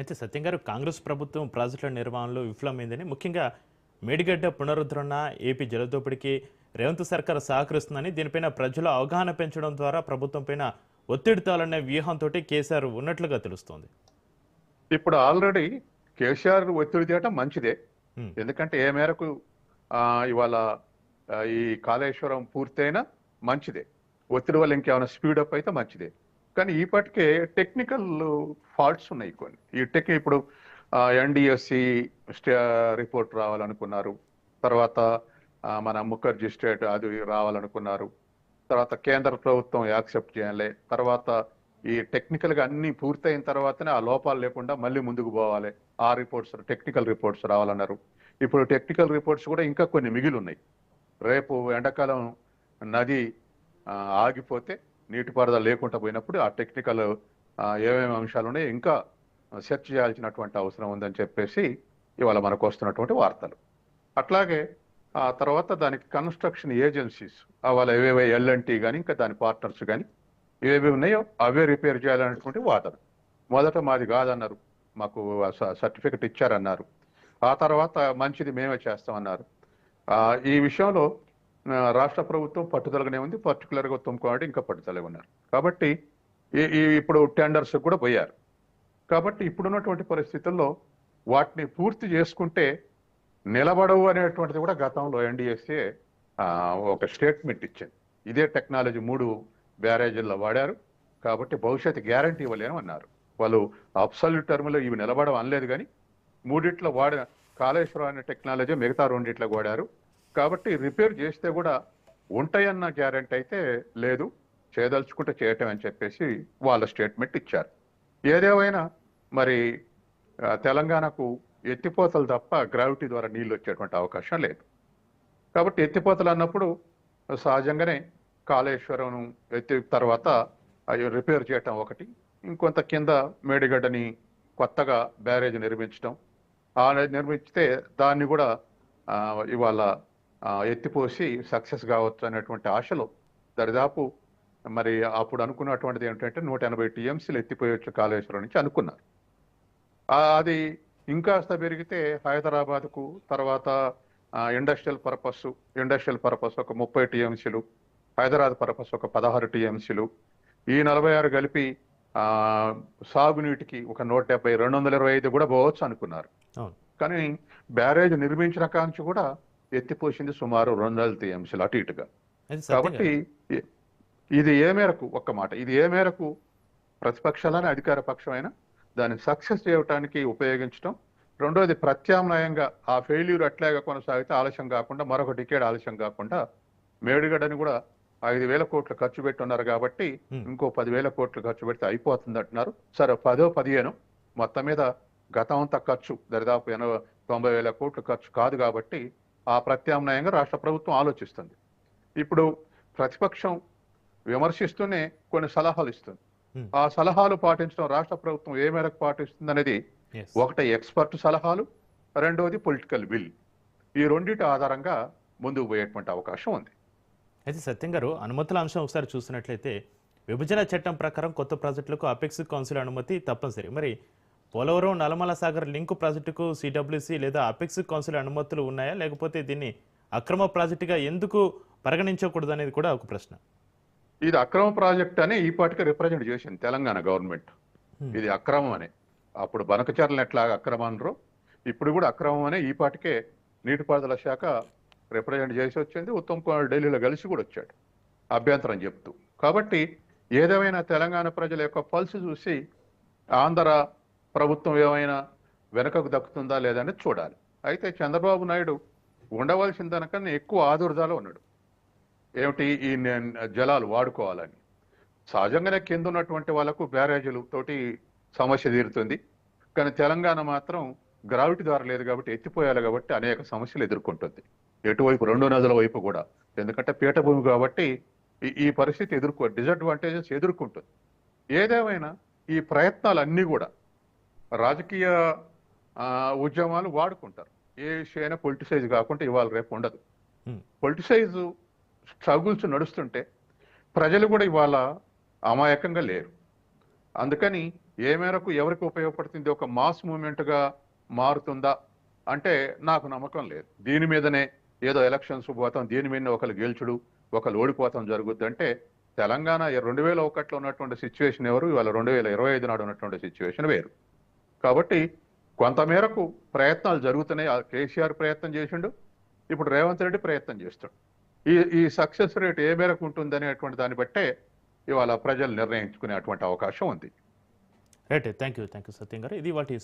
అయితే సత్యం గారు కాంగ్రెస్ ప్రభుత్వం ప్రాజెక్టుల నిర్వహణలో విఫలమైందని ముఖ్యంగా మేడిగడ్డ పునరుద్ధరణ ఏపీ జలదోపిడికి రేవంత్ సర్కార్ సహకరిస్తుందని దీనిపైన ప్రజల అవగాహన పెంచడం ద్వారా ప్రభుత్వం పైన ఒత్తిడి తాలనే వ్యూహంతో కేసీఆర్ ఉన్నట్లుగా తెలుస్తోంది. ఇప్పుడు ఆల్రెడీ కేసీఆర్ ఒత్తిడి తేవటం మంచిదే. ఉమ్, ఎందుకంటే ఏ మేరకు ఇవాళ ఈ కాళేశ్వరం పూర్తయినా మంచిదే. ఒత్తిడి వల్ల ఇంకేమైనా స్పీడప్ అయితే మంచిదే. కానీ ఈపాటికే టెక్నికల్ ఫాల్ట్స్ ఉన్నాయి కొన్ని. ఇప్పుడు ఎన్డిఎస్సి రిపోర్ట్ రావాలనుకున్నారు. తర్వాత మన ముఖర్జీ స్టేట్ అది రావాలనుకున్నారు. తర్వాత కేంద్ర ప్రభుత్వం యాక్సెప్ట్ చేయాలి. తర్వాత ఈ టెక్నికల్ గా అన్ని పూర్తయిన తర్వాతనే ఆ లోపాలు లేకుండా మళ్ళీ ముందుకు పోవాలి. ఆ రిపోర్ట్స్ టెక్నికల్ రిపోర్ట్స్ రావాలన్నారు. ఇప్పుడు టెక్నికల్ రిపోర్ట్స్ కూడా ఇంకా కొన్ని మిగిలి ఉన్నాయి. రేపు ఎండాకాలం నది ఆగిపోతే నీటిపారుదల లేకుండా పోయినప్పుడు ఆ టెక్నికల్ ఏమేమి అంశాలు ఉన్నాయో ఇంకా సెర్చ్ చేయాల్సినటువంటి అవసరం ఉందని చెప్పేసి ఇవాళ మనకు వస్తున్నటువంటి వార్తలు. అట్లాగే ఆ తర్వాత దానికి కన్స్ట్రక్షన్ ఏజెన్సీస్ వాళ్ళ ఏవేవో ఎల్ఎన్టీ కానీ ఇంకా దాని పార్ట్నర్స్ కానీ ఏవేవి ఉన్నాయో అవే రిపేర్ చేయాలనేటువంటి వాదన. మొదట మాది కాదన్నారు, మాకు సర్టిఫికెట్ ఇచ్చారన్నారు. ఆ తర్వాత మంచిది మేమే చేస్తామన్నారు. ఈ విషయంలో రాష్ట్ర ప్రభుత్వం పట్టుదలగానే ఉంది. పర్టికులర్గా ఉత్తమ్ ఇంకా పట్టుదలగా ఉన్నారు. కాబట్టి ఇప్పుడు టెండర్స్ కూడా పోయారు. కాబట్టి ఇప్పుడున్నటువంటి పరిస్థితుల్లో వాటిని పూర్తి చేసుకుంటే నిలబడవు అనేటువంటిది కూడా గతంలో ఎన్డీఎస్ఏ ఒక స్టేట్మెంట్ ఇచ్చింది. ఇదే టెక్నాలజీ 3 బ్యారేజీల్లో వాడారు కాబట్టి భవిష్యత్తు గ్యారంటీ ఇవ్వలేము అన్నారు. వాళ్ళు అబ్సల్యూట్ టర్మ్లో ఇవి నిలబడవు అనలేదు, కానీ మూడిట్లో వాడిన కాళేశ్వరం అనే టెక్నాలజీ మిగతా 2 వాడారు. కాబట్టి రిపేర్ చేస్తే కూడా ఉంటాయన్న గ్యారంటీ అయితే లేదు, చేయదలుచుకుంటే చేయటం అని చెప్పేసి వాళ్ళ స్టేట్మెంట్ ఇచ్చారు. ఏదేమైనా మరి తెలంగాణకు ఎత్తిపోతలు తప్ప గ్రావిటీ ద్వారా నీళ్లు వచ్చేటువంటి అవకాశం లేదు. కాబట్టి ఎత్తిపోతలు అన్నప్పుడు సహజంగానే కాళేశ్వరం ఎత్తి తర్వాత అవి రిపేర్ చేయటం ఒకటి, ఇంకొంత కింద మేడిగడ్డని కొత్తగా బ్యారేజ్ నిర్మించడం, నిర్మించితే దాన్ని కూడా ఇవాళ ఎత్తిపోసి సక్సెస్ కావచ్చు అనేటువంటి ఆశలో దరిదాపు మరి అప్పుడు అనుకున్నటువంటిది ఏంటంటే 180 టీఎంసీలు ఎత్తిపోయొచ్చు కాళేశ్వరం నుంచి అనుకున్నారు. అది ఇంకాస్త పెరిగితే హైదరాబాద్కు తర్వాత ఇండస్ట్రియల్ పర్పస్ ఒక 30 టీఎంసీలు, హైదరాబాద్ పర్పస్ ఒక 16 టీఎంసీలు, ఈ 46 కలిపి సాగునీటికి ఒక 170 225 కూడా పోవచ్చు అనుకున్నారు. కానీ బ్యారేజ్ నిర్మించిన కాంచి కూడా ఎత్తిపోసింది సుమారు 200 టీఎంసీలు అటు ఇటుగా. కాబట్టి ఇది ఏ మేరకు ఇది ఏ మేరకు ప్రతిపక్షాలని అధికార పక్షమైన దాన్ని సక్సెస్ చేయడానికి ఉపయోగించడం. రెండోది ప్రత్యామ్నాయంగా ఆ ఫెయిల్యూర్ అట్లాగా కొనసాగితే ఆలస్యం కాకుండా మరొక డికేడ్ ఆలస్యం కాకుండా మేడిగడ్డని కూడా 5,000 కోట్లు ఖర్చు పెట్టి ఉన్నారు కాబట్టి ఇంకో 10,000 కోట్లు ఖర్చు పెడితే అయిపోతుంది అంటున్నారు. సరే 10-15 మొత్తం మీద గతం అంతా ఖర్చు దరిదాపు 90,000 కోట్లు ఖర్చు కాదు కాబట్టి ఆ ప్రత్యామ్నాయంగా రాష్ట్ర ప్రభుత్వం ఆలోచిస్తుంది. ఇప్పుడు ప్రతిపక్షం విమర్శిస్తూనే కొన్ని సలహాలు ఇస్తుంది. ఆ సలహాలు పాటించడం రాష్ట్ర ప్రభుత్వం ఏ మేరకు పాటిస్తుంది అనేది ఒకటి ఎక్స్పర్ట్ సలహాలు, రెండవది పొలిటికల్ విల్. ఈ రెండింటి ఆధారంగా ముందుకు పోయేటువంటి అవకాశం ఉంది. అయితే సత్యం గారు, అనుమతుల అంశం ఒకసారి చూసినట్లయితే విభజన చట్టం ప్రకారం కొత్త ప్రాజెక్టులకు అపెక్స్ కౌన్సిల్ అనుమతి తప్పనిసరి. మరి పోలవరం నల్లమల సాగర్ లింక్ ప్రాజెక్టుకు సిడబ్ల్యూసి లేదా అపెక్స్ కౌన్సిల్ అనుమతులు ఉన్నాయా, లేకపోతే దీన్ని అక్రమ ప్రాజెక్టుగా ఎందుకు పరిగణించకూడదు అనేది కూడా ఒక ప్రశ్న. ఇది అక్రమ ప్రాజెక్ట్ అని ఈ పాటికి రిప్రజెంట్ చేసింది తెలంగాణ గవర్నమెంట్. ఇది అక్రమం అని. అప్పుడు బనకచర్లను ఎట్లా అక్రమం అనరో ఇప్పుడు కూడా అక్రమం అనే ఈ పాటికే నీటిపారుదల శాఖ రిప్రజెంట్ చేసి వచ్చింది. ఉత్తమ్ కుమార్ ఢిల్లీలో కలిసి కూడా వచ్చాడు అభ్యంతరం చెప్తూ. కాబట్టి ఏదేమైనా తెలంగాణ ప్రజల యొక్క పల్స్ చూసి ఆంధ్ర ప్రభుత్వం ఏమైనా వెనకకు దక్కుతుందా లేదని చూడాలి. అయితే చంద్రబాబు నాయుడు ఉండవలసిన దానికన్నా ఎక్కువ ఆదుర్దాలో ఉన్నాడు. ఏమిటి ఈ జలాలు వాడుకోవాలని. సహజంగానే కింద ఉన్నటువంటి వాళ్ళకు బ్యారేజీలు తోటి సమస్య తీరుతుంది. కానీ తెలంగాణ మాత్రం గ్రావిటీ ద్వారా లేదు కాబట్టి ఎత్తిపోయాలి కాబట్టి అనేక సమస్యలు ఎదుర్కొంటుంది. ఎటువైపు 2 నదుల వైపు కూడా. ఎందుకంటే పీఠభూమి కాబట్టి ఈ పరిస్థితి డిసడ్వాంటేజెస్ ఎదుర్కొంటుంది. ఏదేమైనా ఈ ప్రయత్నాలన్నీ కూడా రాజకీయ ఉద్యమాలు వాడుకుంటారు. ఏ విషయమైనా పొలిటిసైజ్ కాకుండా ఇవాళ రేపు ఉండదు. పొలిటిసైజ్ స్ట్రగుల్స్ నడుస్తుంటే ప్రజలు కూడా ఇవాళ అమాయకంగా లేరు. అందుకని ఏ మేరకు ఎవరికి ఉపయోగపడుతుంది, ఒక మాస్ మూవ్మెంట్గా మారుతుందా అంటే నాకు నమ్మకం లేదు. దీని మీదనే ఏదో ఎలక్షన్స్ పోతాం, దీని మీదనే ఒకరు గెలుచుడు ఒకరు ఓడిపోతాం జరుగుద్ది అంటే తెలంగాణ 2001లో ఉన్నటువంటి సిచ్యువేషన్ ఎవరు, ఇవాళ 2025 నాడు ఉన్నటువంటి సిచ్యువేషన్ వేరు. కాబట్టి కొంతమేరకు ప్రయత్నాలు జరుగుతున్నాయి. ఆ కేసీఆర్ ప్రయత్నం చేసిండు, ఇప్పుడు రేవంత్ రెడ్డి ప్రయత్నం చేస్తాడు. ఈ సక్సెస్ రేట్ ఏ మేరకు ఉంటుంది అనేటువంటి దాన్ని బట్టే ఇవాళ ప్రజలు నిర్ణయించుకునేటువంటి అవకాశం ఉంది. రైట్, థ్యాంక్ యూ సత్యం గారు. ఇది వాటి